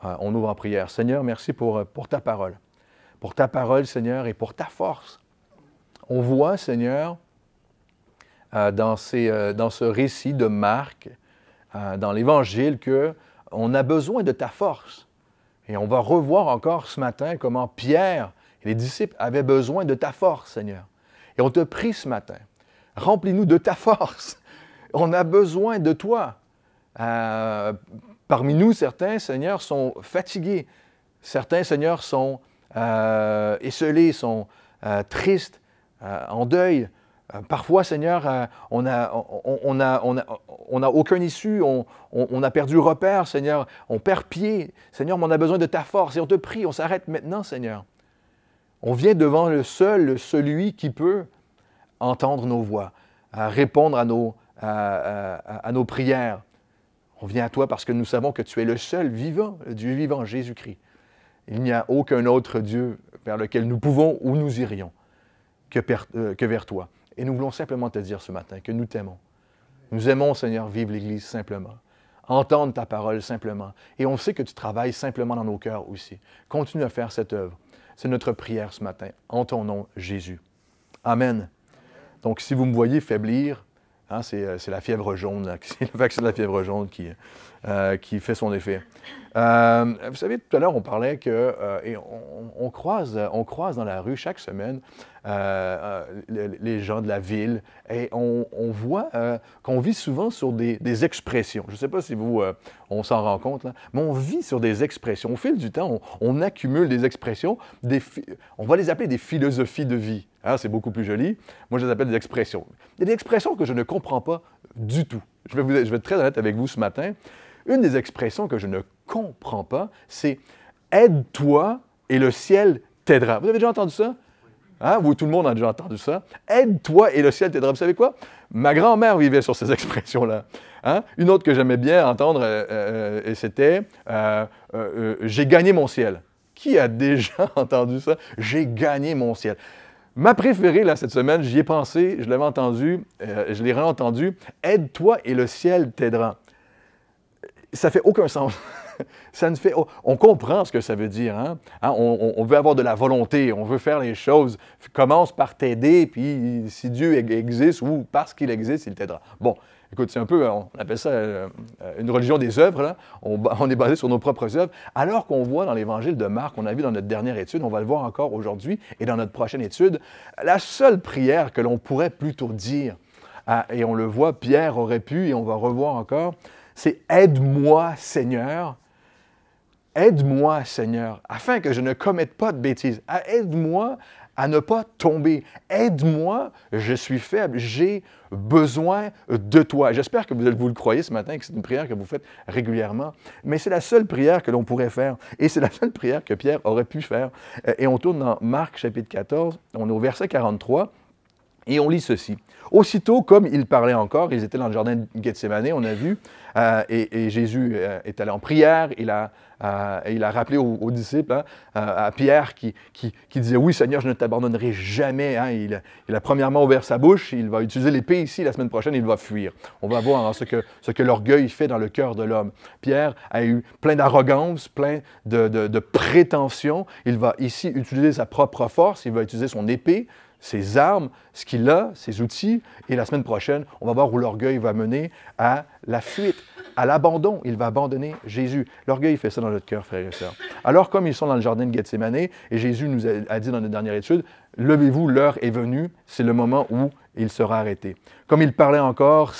On ouvre en prière. Seigneur, merci pour ta parole. Pour ta parole, Seigneur, et pour ta force. On voit, Seigneur, dans ce récit de Marc, dans l'Évangile, qu'on a besoin de ta force. Et on va revoir encore ce matin comment Pierre et les disciples avaient besoin de ta force, Seigneur. Et on te prie ce matin, remplis-nous de ta force. On a besoin de toi. Parmi nous, certains, Seigneur, sont fatigués. Certains, Seigneur, sont esselés, sont tristes, en deuil. Parfois, Seigneur, on n'a aucune issue, on a perdu repère, Seigneur, on perd pied. Seigneur, mais on a besoin de ta force et on te prie, on s'arrête maintenant, Seigneur. On vient devant celui qui peut entendre nos voix, répondre à nos prières. On vient à toi parce que nous savons que tu es le seul vivant, le Dieu vivant, Jésus-Christ. Il n'y a aucun autre Dieu vers lequel nous pouvons ou nous irions que vers toi. Et nous voulons simplement te dire ce matin que nous t'aimons. Nous aimons, Seigneur, vivre l'Église simplement, entendre ta parole simplement. Et on sait que tu travailles simplement dans nos cœurs aussi. Continue à faire cette œuvre. C'est notre prière ce matin, en ton nom, Jésus. Amen. Donc, si vous me voyez faiblir, hein, c'est la fièvre jaune, c'est le vaccin de la fièvre jaune qui fait son effet. Vous savez, tout à l'heure, on parlait que, et on croise dans la rue chaque semaine les gens de la ville et on voit qu'on vit souvent sur des expressions. Je ne sais pas si on s'en rend compte, là, mais on vit sur des expressions. Au fil du temps, on accumule des expressions, on va les appeler des philosophies de vie. Hein, c'est beaucoup plus joli. Moi, je les appelle des expressions. Il y a des expressions que je ne comprends pas du tout. Je vais être très honnête avec vous ce matin. Une des expressions que je ne comprends pas, c'est « aide-toi et le ciel t'aidera ». Vous avez déjà entendu ça? Hein? Vous, tout le monde a déjà entendu ça. « Aide-toi et le ciel t'aidera ». Vous savez quoi? Ma grand-mère vivait sur ces expressions-là. Hein? Une autre que j'aimais bien entendre, c'était « j'ai gagné mon ciel ». Qui a déjà entendu ça? « J'ai gagné mon ciel ». Ma préférée, là, cette semaine, j'y ai pensé, je l'avais entendu, je l'ai réentendu. « Aide-toi et le ciel t'aidera ». Ça ne fait aucun sens. On comprend ce que ça veut dire. Hein? On veut avoir de la volonté, on veut faire les choses. Commence par t'aider, puis si Dieu existe ou parce qu'il existe, il t'aidera. Bon, écoute, c'est un peu, on appelle ça une religion des œuvres. Là. On est basé sur nos propres œuvres. Alors qu'on voit dans l'Évangile de Marc, on a vu dans notre dernière étude, on va le voir encore aujourd'hui et dans notre prochaine étude, la seule prière que l'on pourrait plutôt dire, et on le voit, Pierre aurait pu, et on va revoir encore, c'est « Aide-moi, Seigneur, aide-moi, Seigneur, afin que je ne commette pas de bêtises. Aide-moi à ne pas tomber. Aide-moi, je suis faible, j'ai besoin de toi. » J'espère que vous le croyez ce matin, que c'est une prière que vous faites régulièrement, mais c'est la seule prière que l'on pourrait faire, et c'est la seule prière que Pierre aurait pu faire. Et on tourne dans Marc chapitre 14, on est au verset 43, et on lit ceci. « Aussitôt, comme il parlait encore, ils étaient dans le jardin de Gethsémane, on a vu, et Jésus est allé en prière, il a rappelé aux disciples, hein, à Pierre qui disait « Oui, Seigneur, je ne t'abandonnerai jamais. Hein. » Il a premièrement ouvert sa bouche, il va utiliser l'épée ici, la semaine prochaine, il va fuir. On va voir hein, ce que l'orgueil fait dans le cœur de l'homme. Pierre a eu plein d'arrogance, plein de prétention. Il va ici utiliser sa propre force, il va utiliser son épée, ses armes, ce qu'il a, ses outils, et la semaine prochaine, on va voir où l'orgueil va mener à la fuite, à l'abandon. Il va abandonner Jésus. L'orgueil fait ça dans notre cœur, frères et sœurs. Alors, comme ils sont dans le jardin de Gethsémane, et Jésus nous a dit dans notre dernière étude, « Levez-vous, l'heure est venue, c'est le moment où il sera arrêté. » Comme il parlait encore,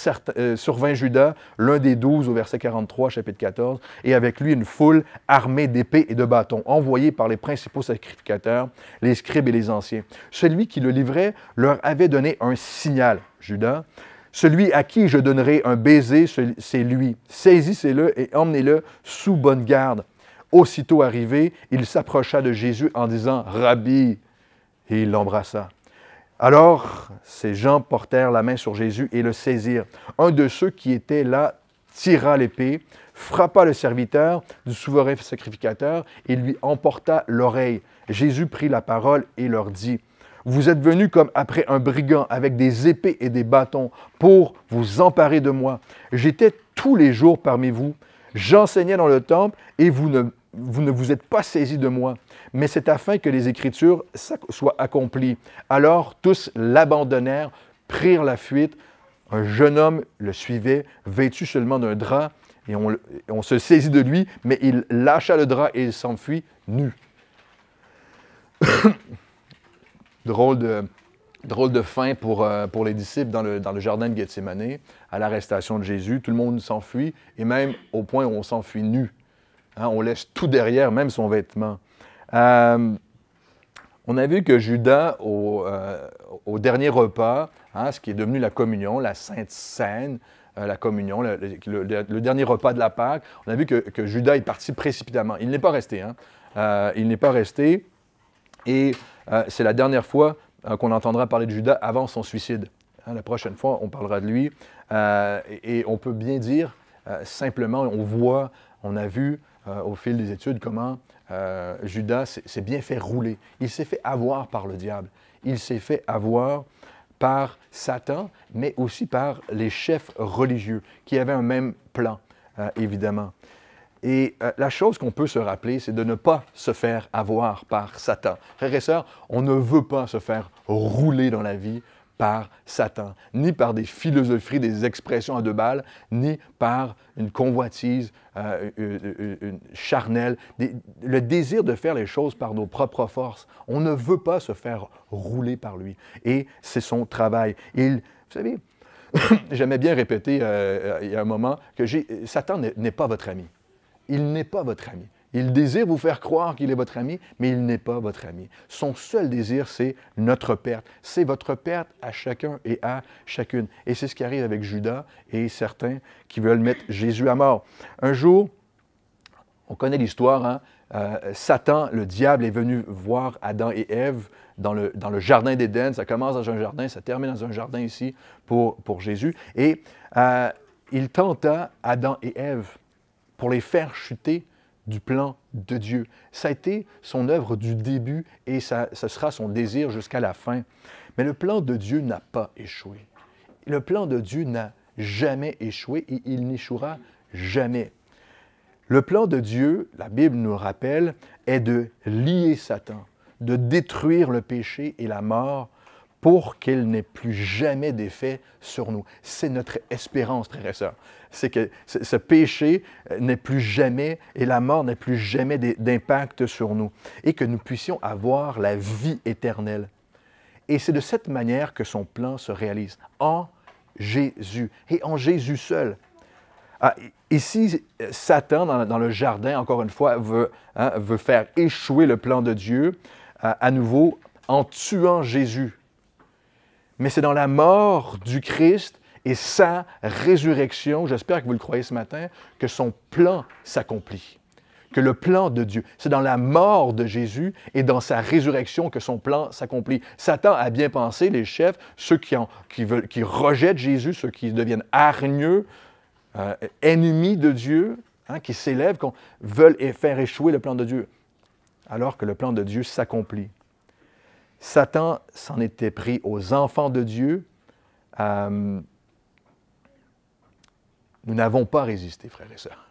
survint Judas, l'un des 12 au verset 43, chapitre 14, et avec lui une foule armée d'épées et de bâtons, envoyés par les principaux sacrificateurs, les scribes et les anciens. Celui qui le livrait leur avait donné un signal, Judas. Celui à qui je donnerai un baiser, c'est lui. Saisissez-le et emmenez-le sous bonne garde. Aussitôt arrivé, il s'approcha de Jésus en disant « Rabbi », et il l'embrassa. Alors, ces gens portèrent la main sur Jésus et le saisirent. Un de ceux qui étaient là tira l'épée, frappa le serviteur du souverain sacrificateur et lui emporta l'oreille. Jésus prit la parole et leur dit « Vous êtes venus comme après un brigand avec des épées et des bâtons pour vous emparer de moi. J'étais tous les jours parmi vous, j'enseignais dans le temple et vous ne vous ne vous êtes pas saisis de moi, mais c'est afin que les Écritures soient accomplies. » Alors tous l'abandonnèrent, prirent la fuite. Un jeune homme le suivait, vêtu seulement d'un drap, et on se saisit de lui, mais il lâcha le drap et il s'enfuit nu. Drôle de fin pour les disciples dans le jardin de Gethsémane, à l'arrestation de Jésus. Tout le monde s'enfuit, et même au point où on s'enfuit nu. Hein, on laisse tout derrière, même son vêtement. On a vu que Judas, au dernier repas, hein, ce qui est devenu la communion, la Sainte Seine, la communion, le dernier repas de la Pâque, on a vu que Judas est parti précipitamment. Il n'est pas resté. Hein? Il n'est pas resté. Et c'est la dernière fois qu'on entendra parler de Judas avant son suicide. Hein, la prochaine fois, on parlera de lui. Et on peut bien dire, simplement, on a vu au fil des études comment Judas s'est bien fait rouler. Il s'est fait avoir par le diable. Il s'est fait avoir par Satan, mais aussi par les chefs religieux qui avaient un même plan, évidemment. Et la chose qu'on peut se rappeler, c'est de ne pas se faire avoir par Satan. Frères et sœurs, on ne veut pas se faire rouler dans la vie par Satan, ni par des philosophies, des expressions à deux balles, ni par une convoitise charnelle, le désir de faire les choses par nos propres forces. On ne veut pas se faire rouler par lui. Et c'est son travail. Vous savez, j'aimais bien répéter il y a un moment que Satan n'est pas votre ami. Il n'est pas votre ami. Il désire vous faire croire qu'il est votre ami, mais il n'est pas votre ami. Son seul désir, c'est notre perte. C'est votre perte à chacun et à chacune. Et c'est ce qui arrive avec Judas et certains qui veulent mettre Jésus à mort. Un jour, on connaît l'histoire, hein? Satan, le diable, est venu voir Adam et Ève dans le jardin d'Éden. Ça commence dans un jardin, ça termine dans un jardin ici pour Jésus. Et il tenta Adam et Ève pour les faire chuter du plan de Dieu. Ça a été son œuvre du début et ce sera son désir jusqu'à la fin. Mais le plan de Dieu n'a pas échoué. Le plan de Dieu n'a jamais échoué et il n'échouera jamais. Le plan de Dieu, la Bible nous rappelle, est de lier Satan, de détruire le péché et la mort pour qu'il n'ait plus jamais d'effet sur nous. C'est notre espérance, frères et sœurs. C'est que ce péché n'est plus jamais, et la mort n'est plus jamais d'impact sur nous, et que nous puissions avoir la vie éternelle. Et c'est de cette manière que son plan se réalise, en Jésus, et en Jésus seul. Ici, Satan, dans le jardin, encore une fois, veut faire échouer le plan de Dieu, à nouveau, en tuant Jésus. Mais c'est dans la mort du Christ et sa résurrection, j'espère que vous le croyez ce matin, que son plan s'accomplit. Que le plan de Dieu, c'est dans la mort de Jésus et dans sa résurrection que son plan s'accomplit. Satan a bien pensé, les chefs, ceux qui rejettent Jésus, ceux qui deviennent hargneux, ennemis de Dieu, hein, qui s'élèvent, qui veulent faire échouer le plan de Dieu, alors que le plan de Dieu s'accomplit. Satan s'en était pris aux enfants de Dieu. Nous n'avons pas résisté, frères et sœurs.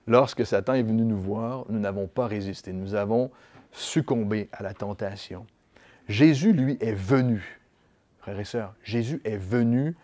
Lorsque Satan est venu nous voir, nous n'avons pas résisté. Nous avons succombé à la tentation. Jésus, lui, est venu, frères et sœurs, Jésus est venu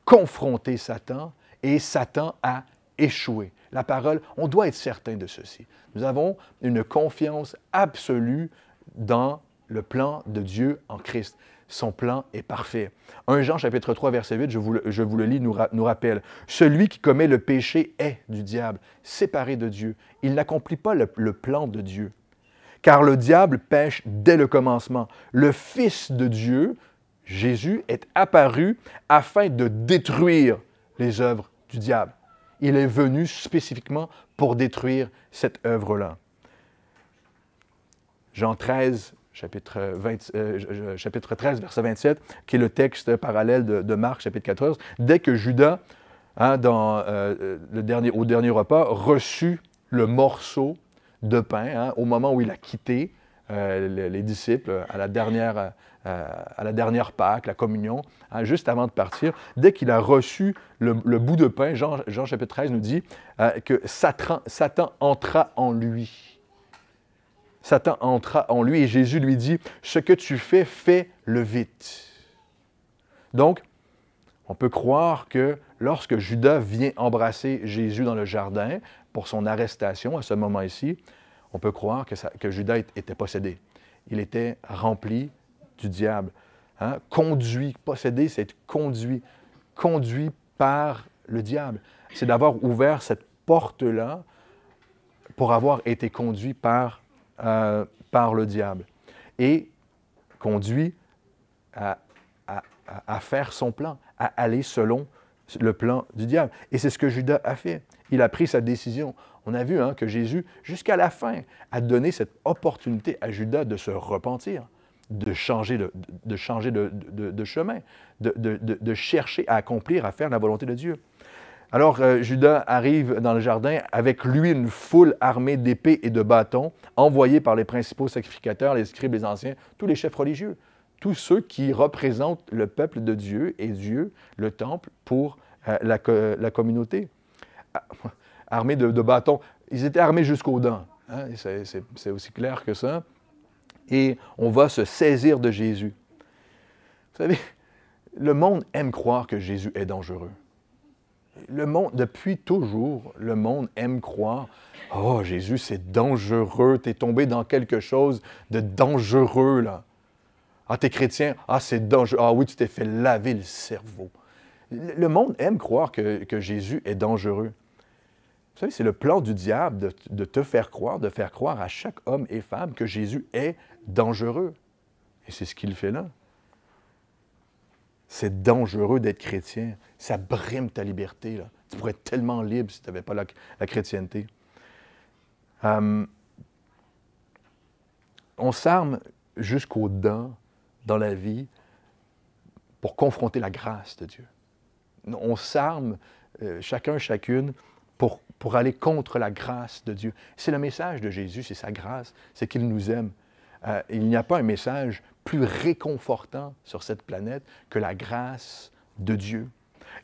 confronter Satan et Satan a échoué. La parole, on doit être certain de ceci. Nous avons une confiance absolue dans le plan de Dieu en Christ. Son plan est parfait. 1 Jean chapitre 3, verset 8, je vous le lis, nous rappelle. « Celui qui commet le péché est du diable, séparé de Dieu. Il n'accomplit pas le plan de Dieu. Car le diable pêche dès le commencement. Le Fils de Dieu, Jésus, est apparu afin de détruire les œuvres du diable. Il est venu spécifiquement pour détruire cette œuvre-là. » Jean 13, chapitre 13, verset 27, qui est le texte parallèle de Marc, chapitre 14. Dès que Judas, hein, au dernier repas, reçut le morceau de pain, hein, au moment où il a quitté les disciples à la dernière Pâque, la communion, hein, juste avant de partir. Dès qu'il a reçu le bout de pain, Jean chapitre 13 nous dit que Satan entra en lui. Satan entra en lui et Jésus lui dit, « Ce que tu fais, fais-le vite. » Donc, on peut croire que lorsque Judas vient embrasser Jésus dans le jardin pour son arrestation à ce moment-ci, on peut croire que Judas était possédé. Il était rempli du diable. Hein? Conduit, possédé, c'est être conduit par le diable. C'est d'avoir ouvert cette porte-là pour avoir été conduit par le diable. Et conduit à faire son plan, à aller selon le plan du diable. Et c'est ce que Judas a fait. Il a pris sa décision. On a vu que Jésus, jusqu'à la fin, a donné cette opportunité à Judas de se repentir, de changer de chemin, de chercher à accomplir, à faire la volonté de Dieu. Alors, Judas arrive dans le jardin avec lui une foule armée d'épées et de bâtons, envoyée par les principaux sacrificateurs, les scribes, les anciens, tous les chefs religieux, tous ceux qui représentent le peuple de Dieu et Dieu, le temple, pour la communauté. Armés de bâtons. Ils étaient armés jusqu'aux dents. Hein? C'est aussi clair que ça. Et on va se saisir de Jésus. Vous savez, le monde aime croire que Jésus est dangereux. Le monde, depuis toujours, le monde aime croire « Oh, Jésus, c'est dangereux, tu es tombé dans quelque chose de dangereux, là. Ah, t'es chrétien, ah, c'est dangereux, ah oui, tu t'es fait laver le cerveau. » Le monde aime croire que Jésus est dangereux. Vous savez, c'est le plan du diable de te faire croire, de faire croire à chaque homme et femme que Jésus est dangereux. Et c'est ce qu'il fait là. C'est dangereux d'être chrétien. Ça brime ta liberté, là. Tu pourrais être tellement libre si tu n'avais pas la chrétienté. On s'arme jusqu'aux dents dans la vie pour confronter la grâce de Dieu. On s'arme, chacune, pour aller contre la grâce de Dieu. C'est le message de Jésus, c'est sa grâce, c'est qu'il nous aime. Il n'y a pas un message plus réconfortant sur cette planète que la grâce de Dieu.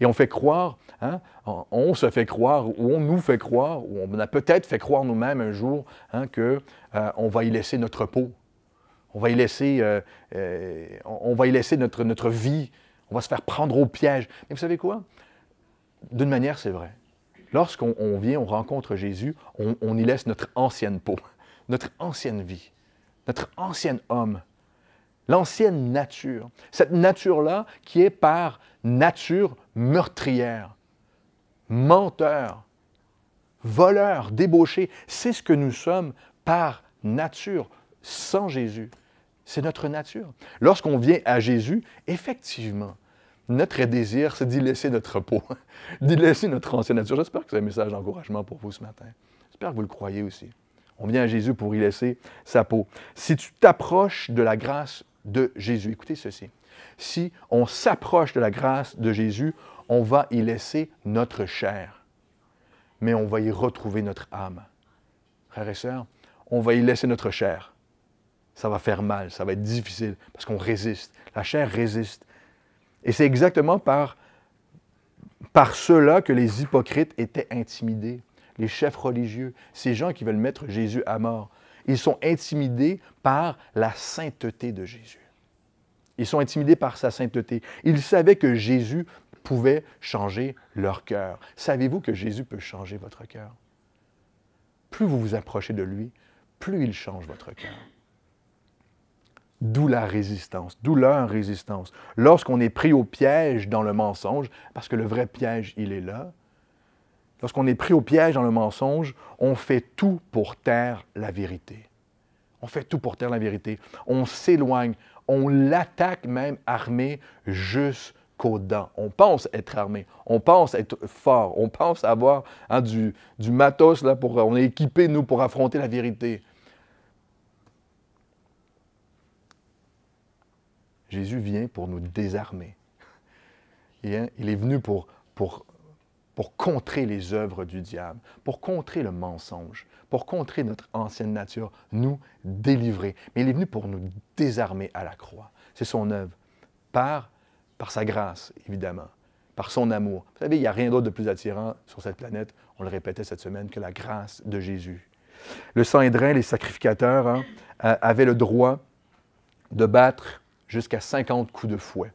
Et on fait croire, hein, on se fait croire, ou on nous fait croire, ou on a peut-être fait croire nous-mêmes un jour qu'on va y laisser notre peau, on va y laisser notre vie, on va se faire prendre au piège. Mais vous savez quoi? D'une manière, c'est vrai. Lorsqu'on vient, on rencontre Jésus, on y laisse notre ancienne peau, notre ancienne vie, notre ancien homme, l'ancienne nature. Cette nature-là qui est par nature meurtrière, menteur, voleur, débauché. C'est ce que nous sommes par nature, sans Jésus. C'est notre nature. Lorsqu'on vient à Jésus, effectivement, notre désir, c'est d'y laisser notre peau, d'y laisser notre ancienne nature. J'espère que c'est un message d'encouragement pour vous ce matin. J'espère que vous le croyez aussi. On vient à Jésus pour y laisser sa peau. Si tu t'approches de la grâce de Jésus, écoutez ceci, si on s'approche de la grâce de Jésus, on va y laisser notre chair, mais on va y retrouver notre âme. Frères et sœurs, on va y laisser notre chair. Ça va faire mal, ça va être difficile, parce qu'on résiste. La chair résiste. Et c'est exactement par cela que les hypocrites étaient intimidés. Les chefs religieux, ces gens qui veulent mettre Jésus à mort, ils sont intimidés par la sainteté de Jésus. Ils sont intimidés par sa sainteté. Ils savaient que Jésus pouvait changer leur cœur. Savez-vous que Jésus peut changer votre cœur? Plus vous vous approchez de lui, plus il change votre cœur. D'où la résistance, d'où leur résistance. Lorsqu'on est pris au piège dans le mensonge, parce que le vrai piège, il est là, lorsqu'on est pris au piège dans le mensonge, on fait tout pour taire la vérité. On fait tout pour taire la vérité. On s'éloigne, on l'attaque même armé jusqu'aux dents. On pense être armé, on pense être fort, on pense avoir du matos, là, on est équipé, nous, pour affronter la vérité. Jésus vient pour nous désarmer. Il est venu pour pour contrer les œuvres du diable, pour contrer le mensonge, pour contrer notre ancienne nature, nous délivrer. Mais il est venu pour nous désarmer à la croix. C'est son œuvre, par sa grâce, évidemment, par son amour. Vous savez, il n'y a rien d'autre de plus attirant sur cette planète, on le répétait cette semaine, que la grâce de Jésus. Le Sanhédrin, les sacrificateurs, avaient le droit de battre jusqu'à 50 coups de fouet.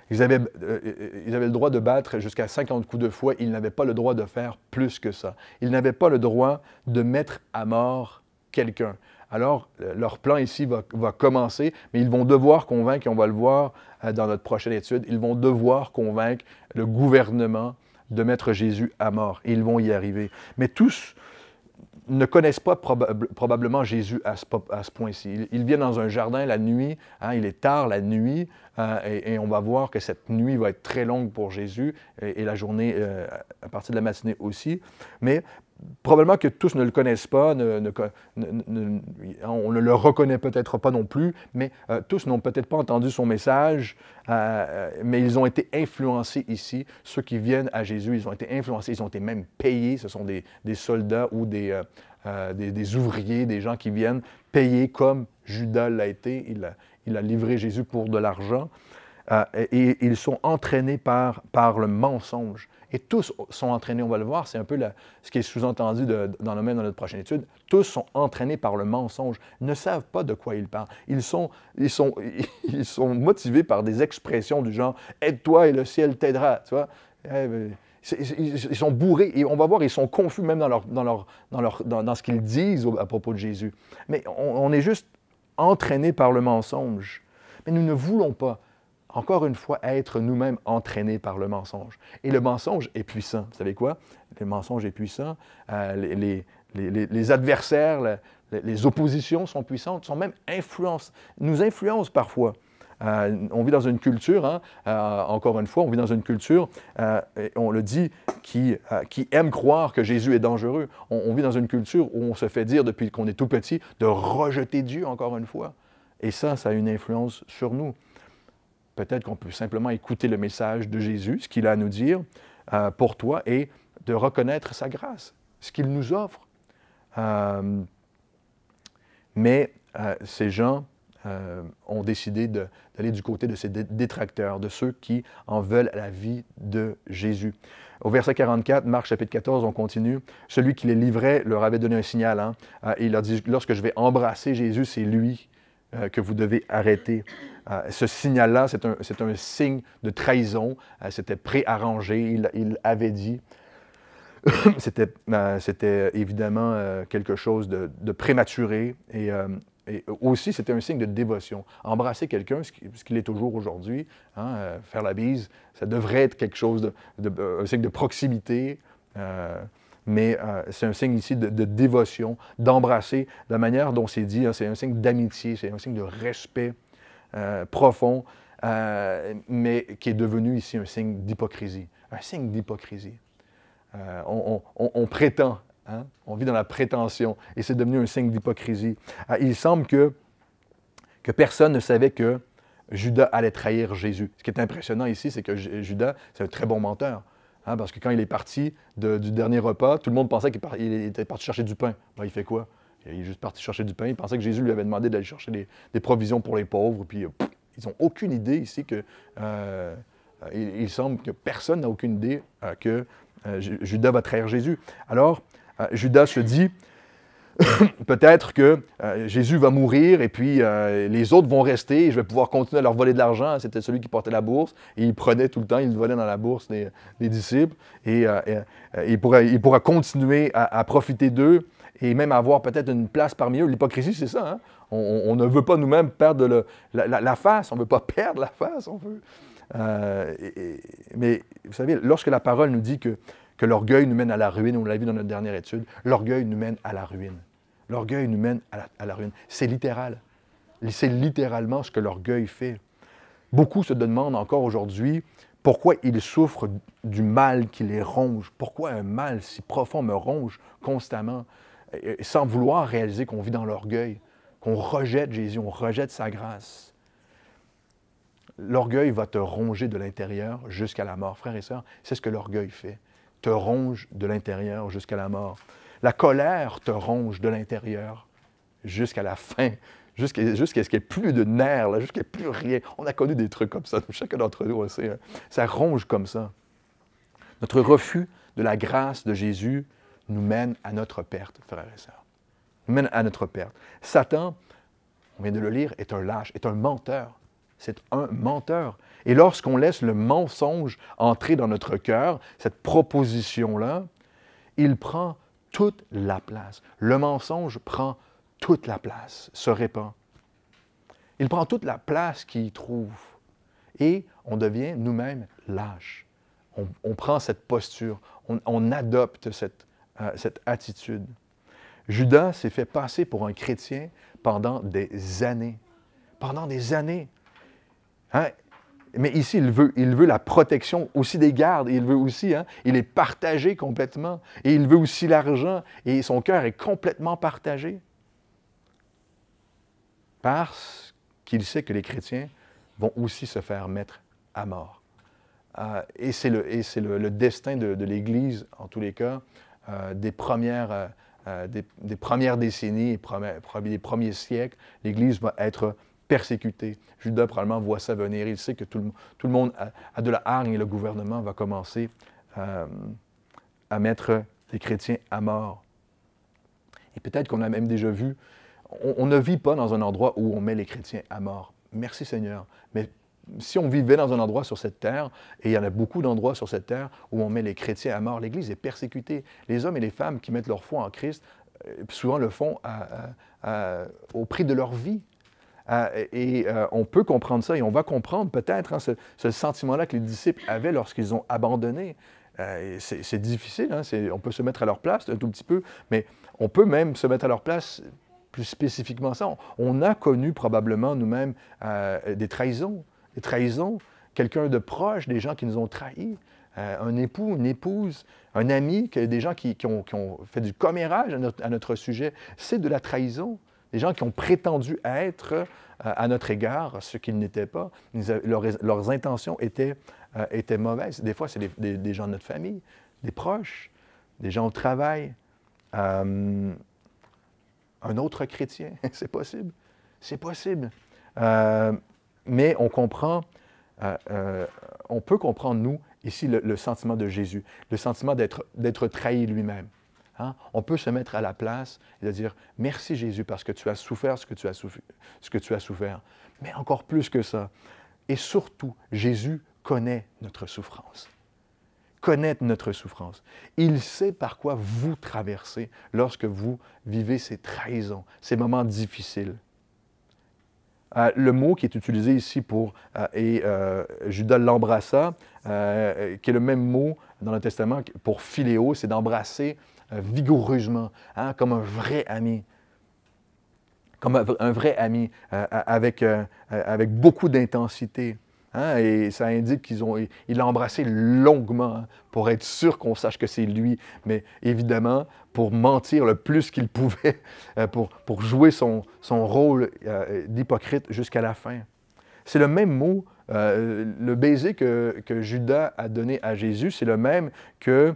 Ils avaient le droit de battre jusqu'à 50 coups de fouet. Ils n'avaient pas le droit de faire plus que ça. Ils n'avaient pas le droit de mettre à mort quelqu'un. Alors, leur plan ici va commencer, mais ils vont devoir convaincre, et on va le voir dans notre prochaine étude, ils vont devoir convaincre le gouvernement de mettre Jésus à mort. Et ils vont y arriver. Mais tous ne connaissent pas probablement Jésus à ce point-ci. Ils viennent dans un jardin la nuit, il est tard la nuit, et on va voir que cette nuit va être très longue pour Jésus, et la journée à partir de la matinée aussi. Mais probablement que tous ne le connaissent pas, on ne le reconnaît peut-être pas non plus, mais tous n'ont peut-être pas entendu son message, mais ils ont été influencés ici. Ceux qui viennent à Jésus, ils ont été influencés, ils ont été même payés. Ce sont des soldats ou des ouvriers, des gens qui viennent payés comme Judas l'a été. Il a livré Jésus pour de l'argent. Et ils sont entraînés par le mensonge. Et tous sont entraînés, on va le voir, c'est un peu ce qui est sous-entendu dans notre prochaine étude. Tous sont entraînés par le mensonge, ne savent pas de quoi ils parlent. Ils sont motivés par des expressions du genre « aide-toi et le ciel t'aidera ». Tu vois? Ils sont bourrés, et on va voir, ils sont confus même dans ce qu'ils disent à propos de Jésus. Mais on est juste entraînés par le mensonge. Mais nous ne voulons pas, encore une fois, être nous-mêmes entraînés par le mensonge. Et le mensonge est puissant. Vous savez quoi? Le mensonge est puissant. Les adversaires, les oppositions sont puissantes, sont même nous influencent parfois. On vit dans une culture, encore une fois, on vit dans une culture, on le dit, qui aime croire que Jésus est dangereux. On vit dans une culture où on se fait dire depuis qu'on est tout petit de rejeter Dieu, encore une fois. Et ça a une influence sur nous. Peut-être qu'on peut simplement écouter le message de Jésus, ce qu'il a à nous dire pour toi, et de reconnaître sa grâce, ce qu'il nous offre. Mais ces gens ont décidé d'aller du côté de ces détracteurs, de ceux qui en veulent à la vie de Jésus. Au verset 44, Marc chapitre 14, on continue. Celui qui les livrait leur avait donné un signal. Et il leur dit, lorsque je vais embrasser Jésus, c'est lui que vous devez arrêter. Ce signal-là, c'est un signe de trahison. C'était préarrangé, il avait dit. C'était évidemment quelque chose de prématuré et aussi c'était un signe de dévotion. Embrasser quelqu'un, ce qu'il est toujours aujourd'hui, faire la bise, ça devrait être quelque chose un signe de proximité. Mais c'est un signe ici de dévotion, d'embrasser de la manière dont c'est dit, c'est un signe d'amitié, c'est un signe de respect profond, mais qui est devenu ici un signe d'hypocrisie. Un signe d'hypocrisie. On prétend, on vit dans la prétention, et c'est devenu un signe d'hypocrisie. Il semble que personne ne savait que Judas allait trahir Jésus. Ce qui est impressionnant ici, c'est que Judas, c'est un très bon menteur. Parce que quand il est parti du dernier repas, tout le monde pensait qu'il était parti chercher du pain. Il fait quoi? Il est juste parti chercher du pain. Il pensait que Jésus lui avait demandé d'aller chercher des provisions pour les pauvres. Puis ils n'ont aucune idée ici que... il semble que personne n'a aucune idée que Judas va trahir Jésus. Alors, Judas se dit... Peut-être que Jésus va mourir et puis les autres vont rester et je vais pouvoir continuer à leur voler de l'argent. C'était celui qui portait la bourse et il prenait tout le temps, il volait dans la bourse des disciples et il pourra continuer à profiter d'eux et même avoir peut-être une place parmi eux. L'hypocrisie, c'est ça. On ne veut pas nous-mêmes perdre la face, on ne veut pas perdre la face, on veut. Mais vous savez, lorsque la parole nous dit que l'orgueil nous mène à la ruine, on l'a vu dans notre dernière étude, l'orgueil nous mène à la ruine. L'orgueil nous mène à la ruine. C'est littéral. C'est littéralement ce que l'orgueil fait. Beaucoup se demandent encore aujourd'hui pourquoi ils souffrent du mal qui les ronge. Pourquoi un mal si profond me ronge constamment, sans vouloir réaliser qu'on vit dans l'orgueil, qu'on rejette Jésus, on rejette sa grâce. L'orgueil va te ronger de l'intérieur jusqu'à la mort. Frères et sœurs, c'est ce que l'orgueil fait. te ronge de l'intérieur jusqu'à la mort. La colère te ronge de l'intérieur jusqu'à la fin, jusqu'à ce qu'il n'y ait plus de nerfs, là, jusqu'à ce qu'il n'y ait plus rien. On a connu des trucs comme ça, chacun d'entre nous, on sait, hein. Ça ronge comme ça. Notre refus de la grâce de Jésus nous mène à notre perte, frères et sœurs. Nous mène à notre perte. Satan, on vient de le lire, est un lâche, est un menteur. C'est un menteur. Et lorsqu'on laisse le mensonge entrer dans notre cœur, cette proposition-là, il prend toute la place. Le mensonge prend toute la place, se répand. Il prend toute la place qu'il trouve. Et on devient nous-mêmes lâches. On prend cette posture, on adopte cette attitude. Judas s'est fait passer pour un chrétien pendant des années. Pendant des années. Hein? Mais ici, il veut la protection aussi des gardes. Il veut aussi, hein, il est partagé complètement. Et il veut aussi l'argent. Et son cœur est complètement partagé. Parce qu'il sait que les chrétiens vont aussi se faire mettre à mort. Et c'est le destin de l'Église, en tous les cas, des premières décennies, des premiers siècles. L'Église va être persécuté. Judas probablement voit ça venir. Il sait que tout le monde a de la hargne et le gouvernement va commencer à mettre les chrétiens à mort. Et peut-être qu'on a même déjà vu, on ne vit pas dans un endroit où on met les chrétiens à mort. Merci Seigneur. Mais si on vivait dans un endroit sur cette terre, et il y en a beaucoup d'endroits sur cette terre où on met les chrétiens à mort, l'Église est persécutée. Les hommes et les femmes qui mettent leur foi en Christ, souvent le font au prix de leur vie. On peut comprendre ça et on va comprendre peut-être hein, ce sentiment-là que les disciples avaient lorsqu'ils ont abandonné. C'est difficile, hein, on peut se mettre à leur place un tout petit peu, mais on peut même se mettre à leur place plus spécifiquement ça. On a connu probablement nous-mêmes des trahisons, quelqu'un de proche, des gens qui nous ont trahis, un époux, une épouse, un ami, des gens qui ont fait du commérage à notre sujet. C'est de la trahison. Des gens qui ont prétendu être à notre égard ce qu'ils n'étaient pas. Leurs intentions étaient mauvaises. Des fois, c'est des gens de notre famille, des proches, des gens au travail, un autre chrétien. C'est possible. C'est possible. Mais on comprend, on peut comprendre, nous, ici, le sentiment de Jésus, le sentiment d'être trahi lui-même. Hein? On peut se mettre à la place et de dire « Merci Jésus parce que tu as souffert ce que tu as souffert. » Mais encore plus que ça. Et surtout, Jésus connaît notre souffrance. Connaît notre souffrance. Il sait par quoi vous traversez lorsque vous vivez ces trahisons, ces moments difficiles. Le mot qui est utilisé ici pour Judas l'embrassa, qui est le même mot dans le Testament pour philéo, c'est d'embrasser vigoureusement, hein, comme un vrai ami. Comme un vrai ami, avec beaucoup d'intensité. Hein, et ça indique qu'il l'a embrassé longuement hein, pour être sûr qu'on sache que c'est lui, mais évidemment pour mentir le plus qu'il pouvait, pour jouer son rôle d'hypocrite jusqu'à la fin. C'est le même mot, le baiser que Judas a donné à Jésus, c'est le même que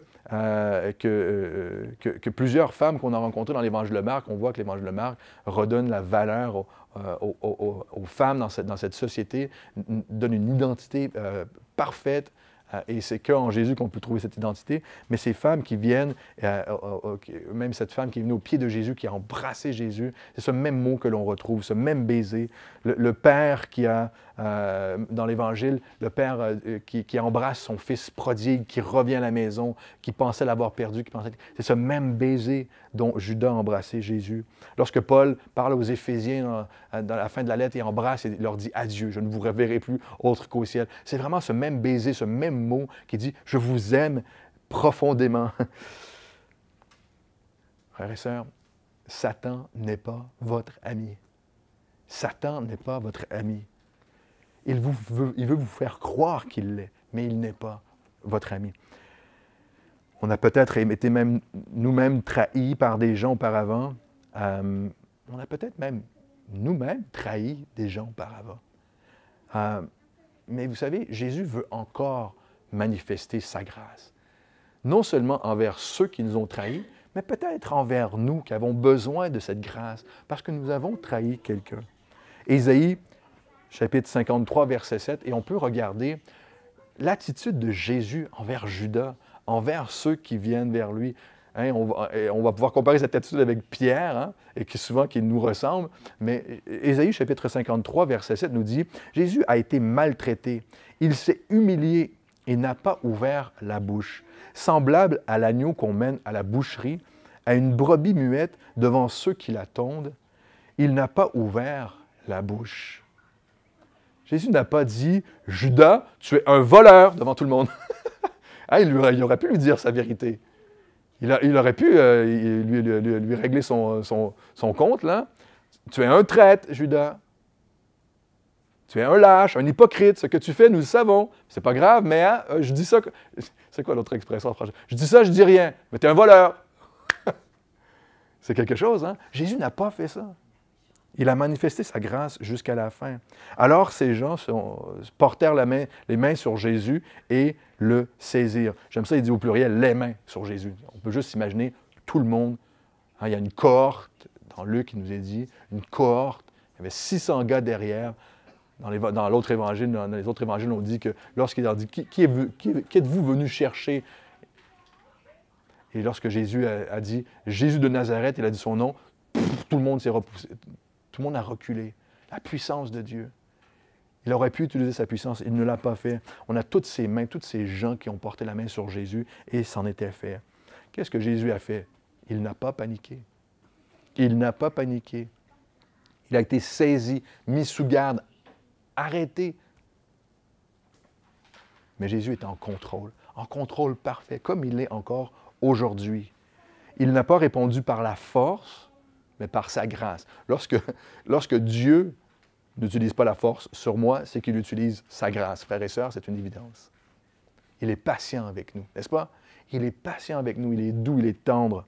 plusieurs femmes qu'on a rencontrées dans l'Évangile de Marc. On voit que l'Évangile de Marc redonne la valeur aux femmes dans cette société, donne une identité parfaite. Et c'est qu'en Jésus qu'on peut trouver cette identité. Mais ces femmes qui viennent, même cette femme qui est venue au pied de Jésus, qui a embrassé Jésus, c'est ce même mot que l'on retrouve, ce même baiser. Le père qui a, dans l'Évangile, le père qui embrasse son fils prodigue, qui revient à la maison, qui pensait l'avoir perdu, c'est ce même baiser dont Judas a embrassé Jésus. Lorsque Paul parle aux Éphésiens dans la fin de la lettre, il embrasse et leur dit « Adieu, je ne vous reverrai plus autre qu'au ciel ». C'est vraiment ce même baiser, ce même mot qui dit « Je vous aime profondément ». Frères et sœurs, Satan n'est pas votre ami. Satan n'est pas votre ami. Il veut vous faire croire qu'il l'est, mais il n'est pas votre ami. On a peut-être été même nous-mêmes trahis par des gens auparavant. On a peut-être même nous-mêmes trahi des gens auparavant. Mais vous savez, Jésus veut encore manifester sa grâce. non seulement envers ceux qui nous ont trahis, mais peut-être envers nous qui avons besoin de cette grâce, parce que nous avons trahi quelqu'un. Ésaïe, chapitre 53, verset 7, et on peut regarder l'attitude de Jésus envers Judas, envers ceux qui viennent vers lui. Hein, on va pouvoir comparer cette attitude avec Pierre, hein, et qui souvent qui nous ressemble, mais Ésaïe, chapitre 53, verset 7 nous dit « Jésus a été maltraité, il s'est humilié et n'a pas ouvert la bouche. Semblable à l'agneau qu'on mène à la boucherie, à une brebis muette devant ceux qui la tondent, il n'a pas ouvert la bouche. » Jésus n'a pas dit « Judas, tu es un voleur » devant tout le monde. Hein, il aurait pu lui dire sa vérité. Il aurait pu lui régler son compte, là. Tu es un traître, Judas. Tu es un lâche, un hypocrite. Ce que tu fais, nous le savons. C'est pas grave, mais hein, je dis ça. C'est quoi l'autre expression en français? Je dis ça, je dis rien. Mais tu es un voleur. C'est quelque chose, hein? Jésus n'a pas fait ça. Il a manifesté sa grâce jusqu'à la fin. Alors, ces gens portèrent les mains sur Jésus et le saisirent. J'aime ça, il dit au pluriel, les mains sur Jésus. On peut juste imaginer tout le monde. Hein, il y a une cohorte, dans Luc, il nous est dit, une cohorte. Il y avait 600 gars derrière. Dans l'autre évangile, dans les autres évangiles, on dit que lorsqu'il leur dit, qui êtes-vous venu chercher? Et lorsque Jésus a dit, Jésus de Nazareth, il a dit son nom, tout le monde s'est repoussé. Tout le monde a reculé. La puissance de Dieu. Il aurait pu utiliser sa puissance, il ne l'a pas fait. On a toutes ces mains, tous ces gens qui ont porté la main sur Jésus et c'en était fait. Qu'est-ce que Jésus a fait? Il n'a pas paniqué. Il n'a pas paniqué. Il a été saisi, mis sous garde, arrêté. Mais Jésus est en contrôle parfait, comme il l'est encore aujourd'hui. Il n'a pas répondu par la force, mais par sa grâce. Lorsque Dieu n'utilise pas la force sur moi, c'est qu'il utilise sa grâce. Frères et sœurs, c'est une évidence. Il est patient avec nous, n'est-ce pas? Il est patient avec nous, il est doux, il est tendre.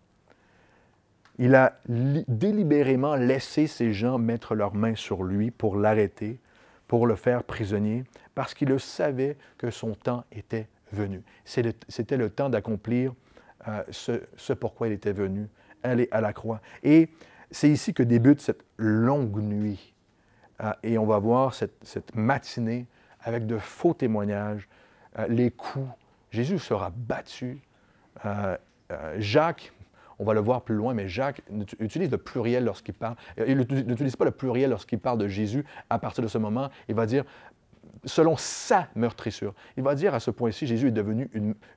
Il a délibérément laissé ces gens mettre leurs mains sur lui pour l'arrêter, pour le faire prisonnier, parce qu'il savait que son temps était venu. C'était le temps d'accomplir ce pourquoi il était venu, aller à la croix. Et c'est ici que débute cette longue nuit. Et on va voir cette matinée avec de faux témoignages, les coups. Jésus sera battu. Jacques, on va le voir plus loin, mais Jacques utilise le pluriel lorsqu'il parle. Il n'utilise pas le pluriel lorsqu'il parle de Jésus. À partir de ce moment, il va dire, selon sa meurtrissure. Il va dire à ce point-ci, Jésus est devenu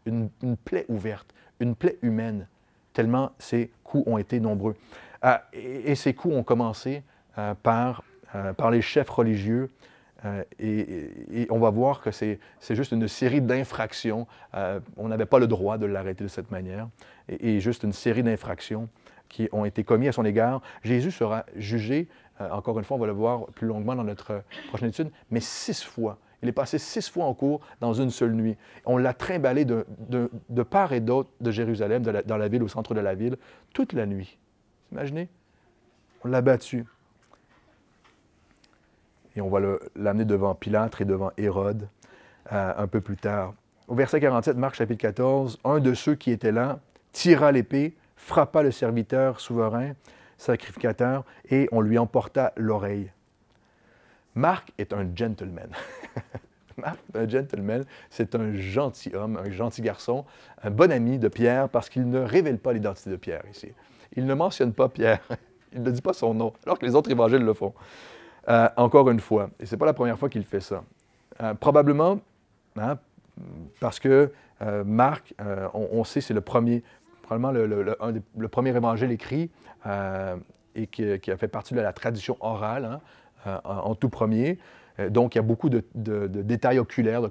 une plaie ouverte, une plaie humaine, tellement ces coups ont été nombreux. Et ces coups ont commencé par les chefs religieux. Et on va voir que c'est juste une série d'infractions. On n'avait pas le droit de l'arrêter de cette manière. Et juste une série d'infractions qui ont été commises à son égard. Jésus sera jugé, encore une fois, on va le voir plus longuement dans notre prochaine étude, mais 6 fois. Il est passé 6 fois en cours dans une seule nuit. On l'a trimballé de part et d'autre de Jérusalem, dans la ville, au centre de la ville, toute la nuit. Imaginez, on l'a battu. Et on va l'amener devant Pilate et devant Hérode un peu plus tard. Au verset 47, Marc chapitre 14, un de ceux qui étaient là tira l'épée, frappa le serviteur souverain, sacrificateur, et on lui emporta l'oreille. Marc est un gentleman. Marc, un gentleman, c'est un gentilhomme, un gentil garçon, un bon ami de Pierre, parce qu'il ne révèle pas l'identité de Pierre ici. Il ne mentionne pas Pierre. Il ne dit pas son nom, alors que les autres évangiles le font. Encore une fois, et ce n'est pas la première fois qu'il fait ça. Probablement, hein, parce que Marc, on sait, c'est probablement le premier évangile écrit et qui a fait partie de la tradition orale, hein, en tout premier. Donc, il y a beaucoup de détails oculaires,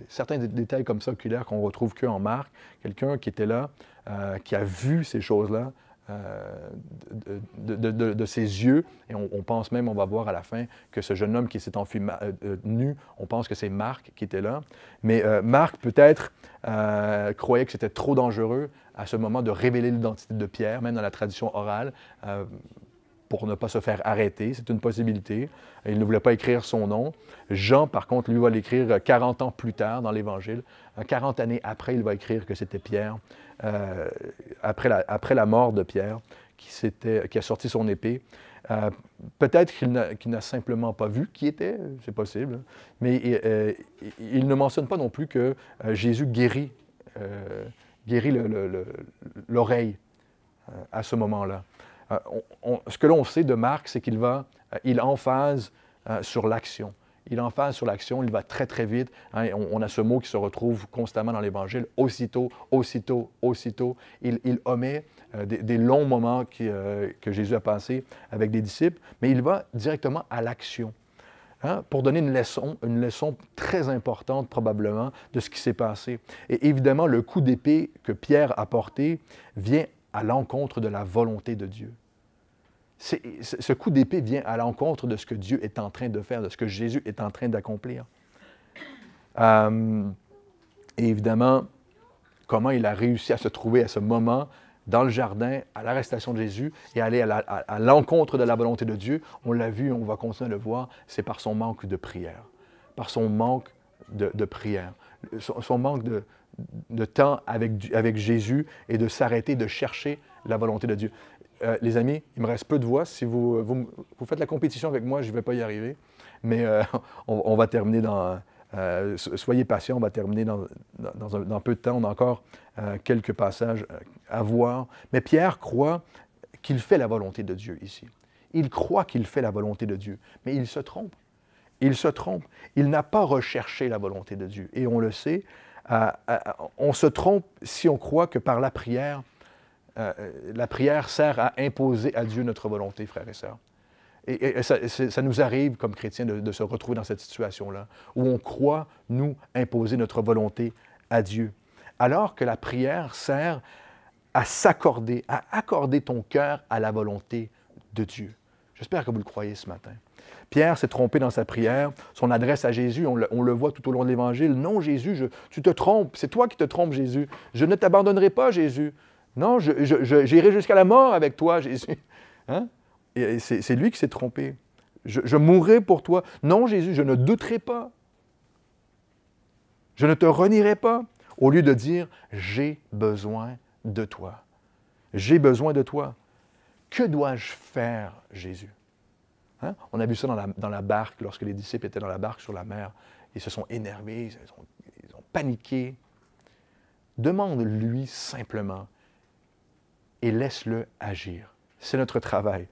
certains détails comme ça oculaires qu'on retrouve qu'en Marc. Quelqu'un qui était là, qui a vu ces choses-là, de ses yeux, et on pense même, on va voir à la fin, que ce jeune homme qui s'est enfui nu, on pense que c'est Marc qui était là. Mais Marc, peut-être, croyait que c'était trop dangereux à ce moment de révéler l'identité de Pierre, même dans la tradition orale. pour ne pas se faire arrêter. C'est une possibilité. Il ne voulait pas écrire son nom. Jean, par contre, lui, va l'écrire 40 ans plus tard dans l'Évangile. 40 années après, il va écrire que c'était Pierre, après la mort de Pierre, qui a sorti son épée. Peut-être qu'il n'a simplement pas vu qui était, c'est possible, mais il ne mentionne pas non plus que Jésus guérit l'oreille à ce moment-là. Ce que l'on sait de Marc, c'est il emphase sur l'action. Il emphase sur l'action, il va très, très vite. Hein, on a ce mot qui se retrouve constamment dans l'Évangile, aussitôt, aussitôt, aussitôt. Il omet des longs moments que Jésus a passés avec des disciples, mais il va directement à l'action. Hein, pour donner une leçon très importante probablement de ce qui s'est passé. Et évidemment, le coup d'épée que Pierre a porté vient à l'encontre de la volonté de Dieu. Ce coup d'épée vient à l'encontre de ce que Dieu est en train de faire, de ce que Jésus est en train d'accomplir. Et évidemment, comment il a réussi à se trouver à ce moment dans le jardin, à l'arrestation de Jésus, et aller à l'encontre de la volonté de Dieu, on l'a vu, on va continuer à le voir, c'est par son manque de prière. Par son manque de prière. Son manque de temps avec Jésus et de s'arrêter, de chercher la volonté de Dieu. Les amis, il me reste peu de voix. Si vous faites la compétition avec moi, je ne vais pas y arriver. Mais on va terminer soyez patients, on va terminer dans peu de temps. On a encore quelques passages à voir. Mais Pierre croit qu'il fait la volonté de Dieu ici. Il croit qu'il fait la volonté de Dieu, mais il se trompe. Il se trompe. Il n'a pas recherché la volonté de Dieu. Et on le sait, on se trompe si on croit que par la prière sert à imposer à Dieu notre volonté, frères et sœurs. Et ça nous arrive, comme chrétiens, de se retrouver dans cette situation-là, où on croit, nous, imposer notre volonté à Dieu. Alors que la prière sert à s'accorder, à accorder ton cœur à la volonté de Dieu. J'espère que vous le croyez ce matin. Pierre s'est trompé dans sa prière, son adresse à Jésus, on le voit tout au long de l'Évangile. Non, Jésus, tu te trompes, c'est toi qui te trompes, Jésus. Je ne t'abandonnerai pas, Jésus. Non, j'irai jusqu'à la mort avec toi, Jésus. Hein? Et c'est lui qui s'est trompé. Je mourrai pour toi. Non, Jésus, je ne douterai pas. Je ne te renierai pas. Au lieu de dire, j'ai besoin de toi. J'ai besoin de toi. Que dois-je faire, Jésus? Hein? On a vu ça dans la barque, lorsque les disciples étaient dans la barque sur la mer. Ils se sont énervés, ils ont paniqué. Demande-lui simplement et laisse-le agir. C'est notre travail.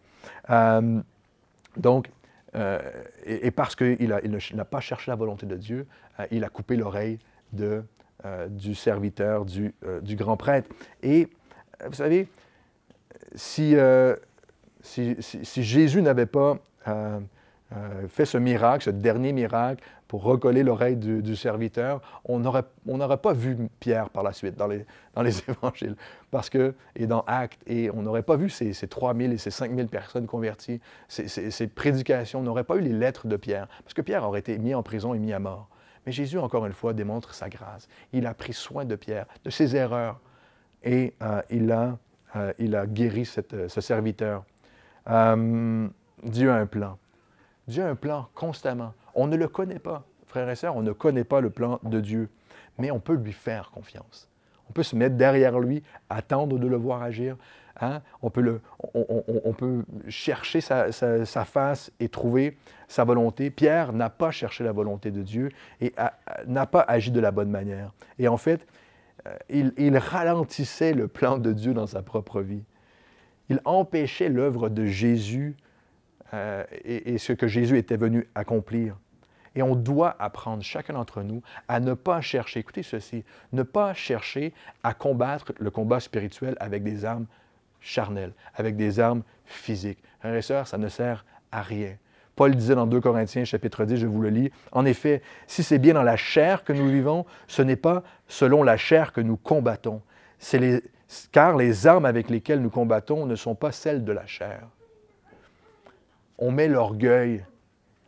Et parce qu'il n'a pas cherché la volonté de Dieu, il a coupé l'oreille du serviteur, du grand prêtre. Et vous savez, si Jésus n'avait pas fait ce miracle, ce dernier miracle, pour recoller l'oreille du serviteur, on n'aurait pas vu Pierre par la suite dans les évangiles. Et dans Actes, et on n'aurait pas vu ces 3000 et ces 5000 personnes converties, ces prédications, on n'aurait pas eu les lettres de Pierre, parce que Pierre aurait été mis en prison et mis à mort. Mais Jésus, encore une fois, démontre sa grâce. Il a pris soin de Pierre, de ses erreurs, et il a guéri ce serviteur. Dieu a un plan. Dieu a un plan constamment. On ne le connaît pas, frères et sœurs, on ne connaît pas le plan de Dieu, mais on peut lui faire confiance. On peut se mettre derrière lui, attendre de le voir agir. Hein? On peut chercher sa face et trouver sa volonté. Pierre n'a pas cherché la volonté de Dieu et n'a pas agi de la bonne manière. Et en fait, il ralentissait le plan de Dieu dans sa propre vie. Il empêchait l'œuvre de Jésus et ce que Jésus était venu accomplir. Et on doit apprendre, chacun d'entre nous, à ne pas chercher, écoutez ceci, ne pas chercher à combattre le combat spirituel avec des armes charnelles, avec des armes physiques. Frères et sœurs, ça ne sert à rien. Paul disait dans 2 Corinthiens, chapitre 10, je vous le lis, « En effet, si c'est bien dans la chair que nous vivons, ce n'est pas selon la chair que nous combattons, car les armes avec lesquelles nous combattons ne sont pas celles de la chair. » On met l'orgueil,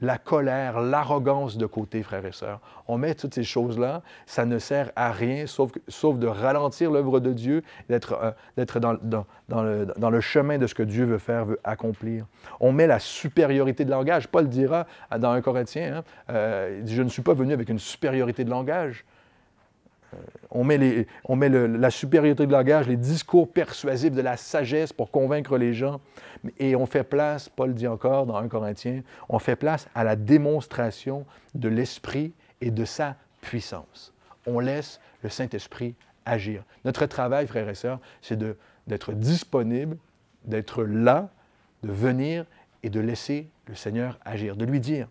la colère, l'arrogance de côté, frères et sœurs. On met toutes ces choses-là, ça ne sert à rien, sauf de ralentir l'œuvre de Dieu, d'être dans le chemin de ce que Dieu veut faire, veut accomplir. On met la supériorité de langage. Paul dira dans 1 Corinthiens, il dit, « Je ne suis pas venu avec une supériorité de langage. » On met la supériorité de langage, les discours persuasifs de la sagesse pour convaincre les gens. Et on fait place, Paul dit encore dans 1 Corinthiens, on fait place à la démonstration de l'Esprit et de sa puissance. On laisse le Saint-Esprit agir. Notre travail, frères et sœurs, c'est d'être disponible, d'être là, de venir et de laisser le Seigneur agir, de lui dire.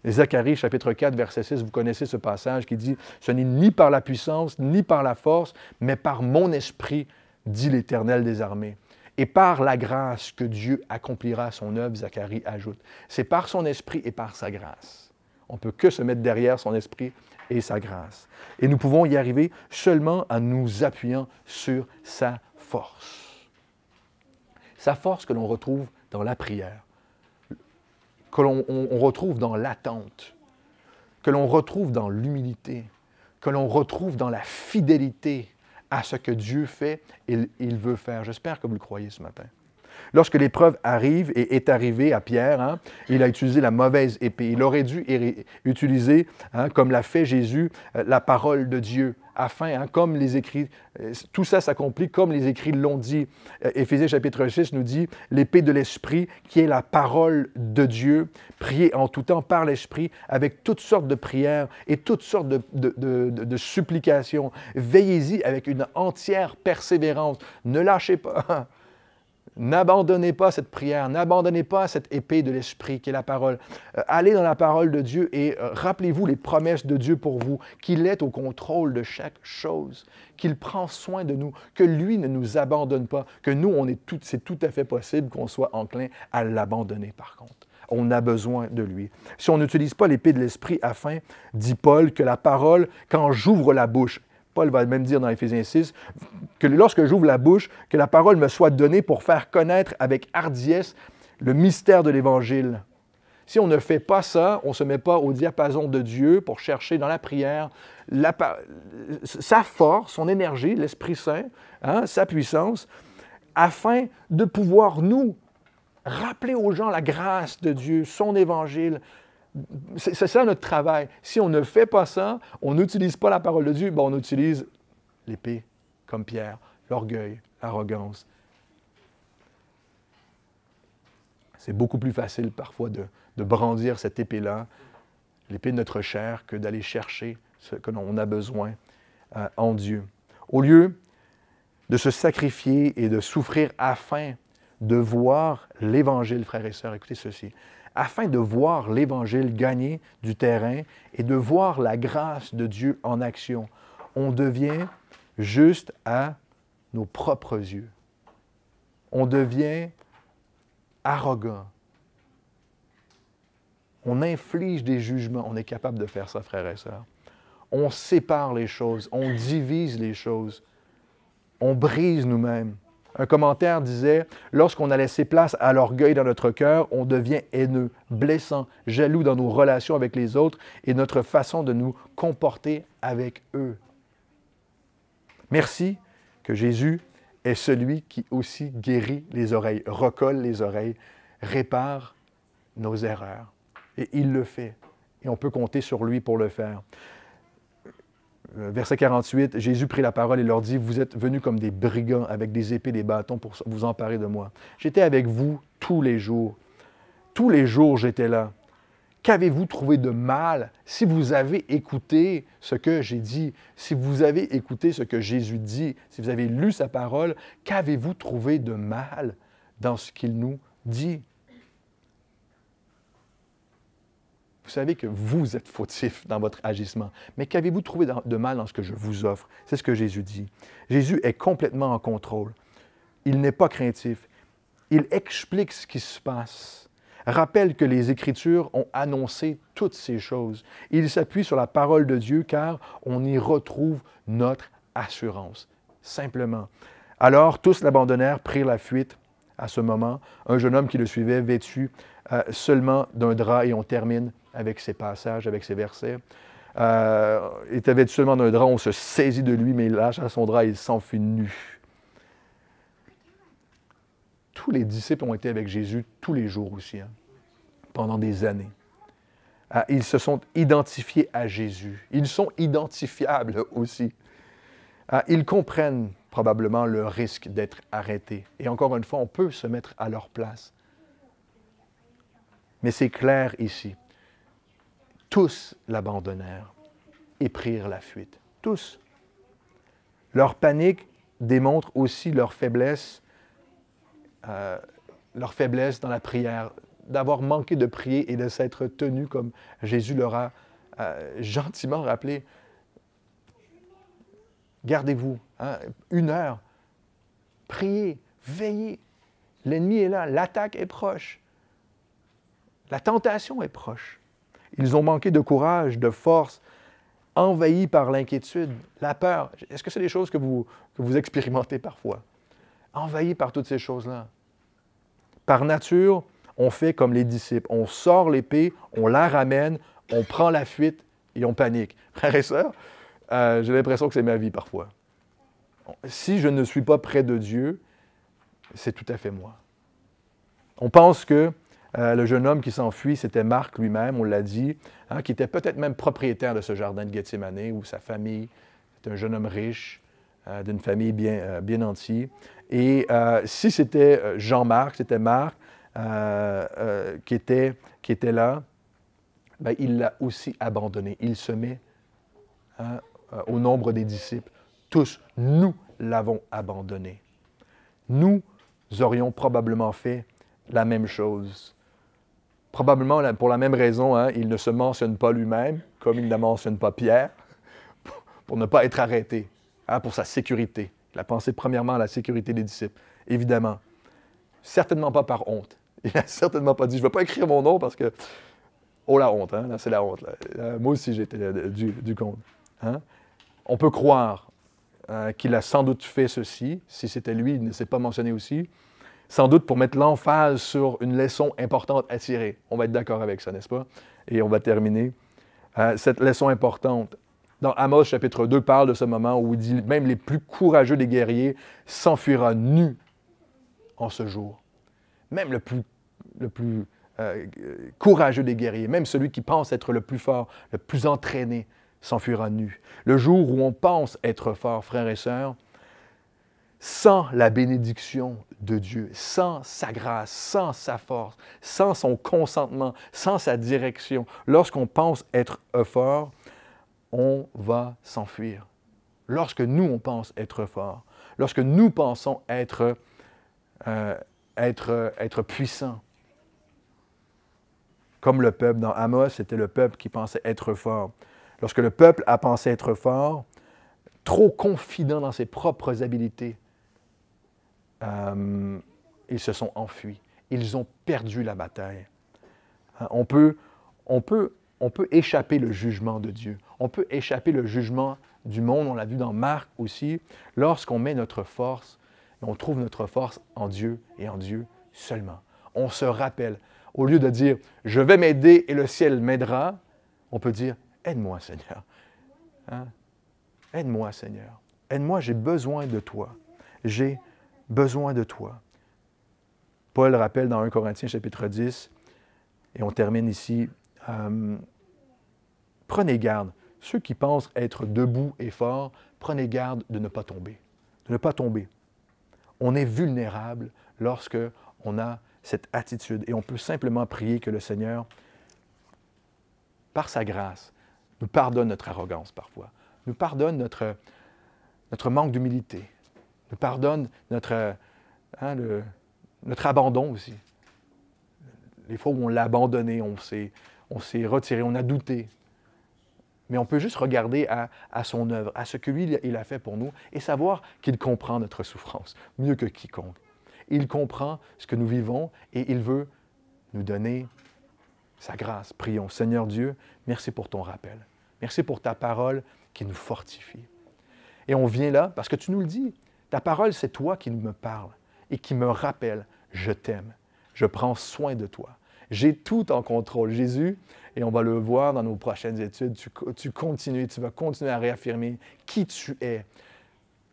Zacharie, chapitre 4, verset 6, vous connaissez ce passage qui dit « Ce n'est ni par la puissance, ni par la force, mais par mon esprit, dit l'Éternel des armées. Et par la grâce que Dieu accomplira son œuvre, Zacharie ajoute. C'est par son esprit et par sa grâce. On ne peut que se mettre derrière son esprit et sa grâce. Et nous pouvons y arriver seulement en nous appuyant sur sa force. Sa force que l'on retrouve dans la prière, que l'on retrouve dans l'attente, que l'on retrouve dans l'humilité, que l'on retrouve dans la fidélité à ce que Dieu fait et il veut faire. J'espère que vous le croyez ce matin. Lorsque l'épreuve arrive et est arrivée à Pierre, il a utilisé la mauvaise épée. Il aurait dû utiliser, comme l'a fait Jésus, la parole de Dieu, afin, comme les écrits, tout ça s'accomplit comme les écrits l'ont dit. Éphésiens chapitre 6 nous dit, l'épée de l'Esprit, qui est la parole de Dieu, priez en tout temps par l'Esprit, avec toutes sortes de prières et toutes sortes de supplications. Veillez-y avec une entière persévérance. Ne lâchez pas. N'abandonnez pas cette prière, n'abandonnez pas cette épée de l'Esprit qui est la parole. Allez dans la parole de Dieu et rappelez-vous les promesses de Dieu pour vous, qu'il est au contrôle de chaque chose, qu'il prend soin de nous, que lui ne nous abandonne pas, que nous, c'est tout à fait possible qu'on soit enclin à l'abandonner par contre. On a besoin de lui. Si on n'utilise pas l'épée de l'Esprit afin, dit Paul, que la parole, quand j'ouvre la bouche, Paul va même dire dans Éphésiens 6 que lorsque j'ouvre la bouche, que la parole me soit donnée pour faire connaître avec hardiesse le mystère de l'Évangile. Si on ne fait pas ça, on ne se met pas au diapason de Dieu pour chercher dans la prière sa force, son énergie, l'Esprit Saint, sa puissance, afin de pouvoir nous rappeler aux gens la grâce de Dieu, son Évangile. C'est ça notre travail. Si on ne fait pas ça, on n'utilise pas la parole de Dieu, on utilise l'épée comme Pierre, l'orgueil, l'arrogance. C'est beaucoup plus facile parfois de brandir cette épée-là, l'épée de notre chair, que d'aller chercher ce que l'on a besoin en Dieu. Au lieu de se sacrifier et de souffrir afin de voir l'Évangile, frères et sœurs, écoutez ceci, afin de voir l'Évangile gagner du terrain et de voir la grâce de Dieu en action. On devient juste à nos propres yeux. On devient arrogant. On inflige des jugements. On est capable de faire ça, frères et sœurs. On sépare les choses, on divise les choses, on brise nous-mêmes. Un commentaire disait, lorsqu'on a laissé place à l'orgueil dans notre cœur, on devient haineux, blessant, jaloux dans nos relations avec les autres et notre façon de nous comporter avec eux. Merci que Jésus est celui qui aussi guérit les oreilles, recolle les oreilles, répare nos erreurs. Et il le fait. Et on peut compter sur lui pour le faire. Verset 48, Jésus prit la parole et leur dit, « Vous êtes venus comme des brigands avec des épées, des bâtons pour vous emparer de moi. J'étais avec vous tous les jours. Tous les jours, j'étais là. Qu'avez-vous trouvé de mal si vous avez écouté ce que j'ai dit, si vous avez écouté ce que Jésus dit, si vous avez lu sa parole, qu'avez-vous trouvé de mal dans ce qu'il nous dit? » Vous savez que vous êtes fautif dans votre agissement. Mais qu'avez-vous trouvé de mal dans ce que je vous offre? C'est ce que Jésus dit. Jésus est complètement en contrôle. Il n'est pas craintif. Il explique ce qui se passe. Rappelle que les Écritures ont annoncé toutes ces choses. Il s'appuie sur la parole de Dieu car on y retrouve notre assurance. Simplement. Alors tous l'abandonnèrent, prirent la fuite à ce moment. Un jeune homme qui le suivait, vêtu seulement d'un drap, et on termine avec ces passages, avec ces versets. Il était vêtu seulement d'un drap, on se saisit de lui, mais il lâche son drap et il s'enfuit nu. Tous les disciples ont été avec Jésus tous les jours aussi, hein, pendant des années. Ils se sont identifiés à Jésus. Ils sont identifiables aussi. Ils comprennent probablement le risque d'être arrêtés. Et encore une fois, on peut se mettre à leur place. Mais c'est clair ici. Tous l'abandonnèrent et prirent la fuite. Tous. Leur panique démontre aussi leur faiblesse dans la prière, d'avoir manqué de prier et de s'être tenu comme Jésus leur a gentiment rappelé. Gardez-vous, hein, 1 heure, priez, veillez. L'ennemi est là, l'attaque est proche, la tentation est proche. Ils ont manqué de courage, de force, envahis par l'inquiétude, la peur. Est-ce que c'est des choses que vous expérimentez parfois? Envahis par toutes ces choses-là. Par nature, on fait comme les disciples. On sort l'épée, on la ramène, on prend la fuite et on panique. Frères et sœurs, j'ai l'impression que c'est ma vie parfois. Si je ne suis pas près de Dieu, c'est tout à fait moi. On pense que le jeune homme qui s'enfuit, c'était Marc lui-même, on l'a dit, hein, qui était peut-être même propriétaire de ce jardin de Gethsémani, où sa famille, c'était un jeune homme riche, d'une famille bien nantie. Et si c'était Jean-Marc, c'était Marc qui était là, bien, il l'a aussi abandonné. Il se met au nombre des disciples. Tous, nous l'avons abandonné. Nous aurions probablement fait la même chose. Probablement pour la même raison, hein, il ne se mentionne pas lui-même, comme il ne mentionne pas Pierre, pour ne pas être arrêté, hein, pour sa sécurité. Il a pensé premièrement à la sécurité des disciples, évidemment. Certainement pas par honte. Il n'a certainement pas dit, je ne vais pas écrire mon nom parce que, oh la honte, hein, là c'est la honte. Là. Moi aussi j'étais du compte. Hein? On peut croire qu'il a sans doute fait ceci, si c'était lui, il ne s'est pas mentionné aussi, sans doute pour mettre l'emphase sur une leçon importante à tirer. On va être d'accord avec ça, n'est-ce pas? Et on va terminer. Cette leçon importante, dans Amos chapitre 2, parle de ce moment où il dit « Même les plus courageux des guerriers s'enfuira nu en ce jour. » Même le plus courageux des guerriers, même celui qui pense être le plus fort, le plus entraîné, s'enfuira nu. Le jour où on pense être fort, frères et sœurs, sans la bénédiction de Dieu, sans sa grâce, sans sa force, sans son consentement, sans sa direction, lorsqu'on pense être fort, on va s'enfuir. Lorsque nous, on pense être fort, lorsque nous pensons être puissants, comme le peuple dans Amos, c'était le peuple qui pensait être fort. Lorsque le peuple a pensé être fort, trop confident dans ses propres habiletés, ils se sont enfuis. Ils ont perdu la bataille. On peut échapper le jugement de Dieu. On peut échapper le jugement du monde. On l'a vu dans Marc aussi. Lorsqu'on met notre force, on trouve notre force en Dieu et en Dieu seulement. On se rappelle. Au lieu de dire « je vais m'aider et le ciel m'aidera », on peut dire « aide-moi, Seigneur. Hein? Aide-moi, Seigneur. Aide-moi, j'ai besoin de toi. J'ai besoin de toi. » Paul rappelle dans 1 Corinthiens chapitre 10, et on termine ici, prenez garde. Ceux qui pensent être debout et forts, prenez garde de ne pas tomber. De ne pas tomber. On est vulnérable lorsque on a cette attitude et on peut simplement prier que le Seigneur, par sa grâce, nous pardonne notre arrogance parfois, nous pardonne notre manque d'humilité, nous pardonne notre abandon aussi. Les fois où on l'a abandonné, on s'est retiré, on a douté. Mais on peut juste regarder à son œuvre, à ce que lui, il a fait pour nous et savoir qu'il comprend notre souffrance mieux que quiconque. Il comprend ce que nous vivons et il veut nous donner sa grâce. Prions. Seigneur Dieu, merci pour ton rappel. Merci pour ta parole qui nous fortifie. Et on vient là parce que tu nous le dis. Ta parole, c'est toi qui me parles et qui me rappelle je t'aime. Je prends soin de toi. J'ai tout en contrôle, Jésus, et on va le voir dans nos prochaines études. Tu vas continuer à réaffirmer qui tu es,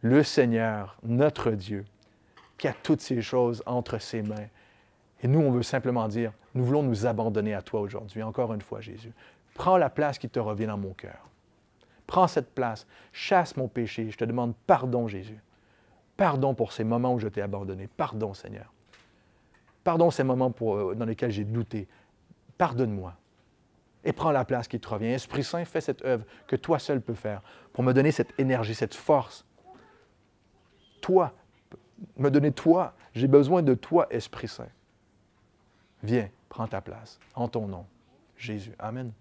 le Seigneur, notre Dieu, qui a toutes ces choses entre ses mains. Et nous, on veut simplement dire, nous voulons nous abandonner à toi aujourd'hui. Encore une fois, Jésus, prends la place qui te revient dans mon cœur. Prends cette place, chasse mon péché. Je te demande pardon, Jésus. Pardon pour ces moments où je t'ai abandonné. Pardon, Seigneur. Pardon ces moments dans lesquels j'ai douté. Pardonne-moi. Et prends la place qui te revient. Esprit Saint, fais cette œuvre que toi seul peux faire pour me donner cette énergie, cette force. Toi, me donner toi. J'ai besoin de toi, Esprit Saint. Viens, prends ta place. En ton nom, Jésus. Amen.